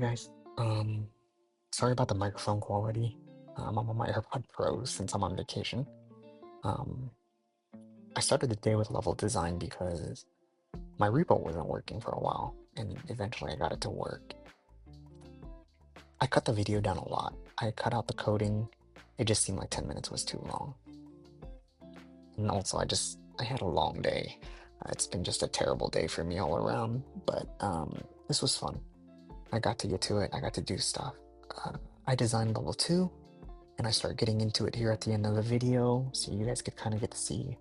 guys, sorry about the microphone quality. I'm on my AirPod Pros since I'm on vacation. Um, I started the day with level design because my repo wasn't working for a while, and eventually I got it to work. I cut the video down a lot. I cut out the coding. It just seemed like 10 minutes was too long. And also, I had a long day. It's been just a terrible day for me all around, but this was fun. I got to get to it. I got to do stuff. Uh, I designed level 2, and I start getting into it here at the end of the video, so you guys could kind of get to see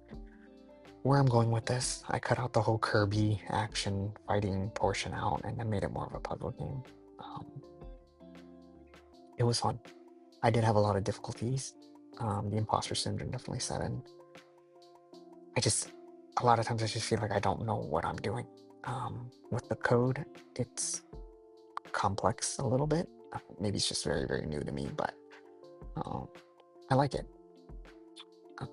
where I'm going with this. I cut out the whole Kirby action fighting portion out, and I made it more of a puzzle game. Um, it was fun. I did have a lot of difficulties. The imposter syndrome definitely set in. I just, a lot of times I just feel like I don't know what I'm doing. With the code, it's complex a little bit. Maybe it's just very, very new to me, but um, I like it. Uh,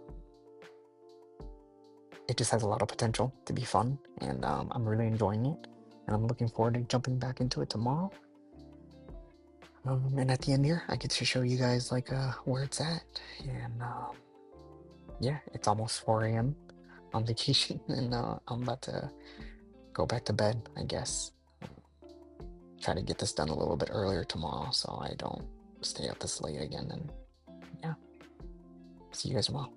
It just has a lot of potential to be fun, and I'm really enjoying it. And I'm looking forward to jumping back into it tomorrow. And at the end here, I get to show you guys like where it's at. And yeah, it's almost 4 a.m. on vacation, and I'm about to go back to bed, I guess. Try to get this done a little bit earlier tomorrow so I don't stay up this late again. And yeah, see you guys tomorrow.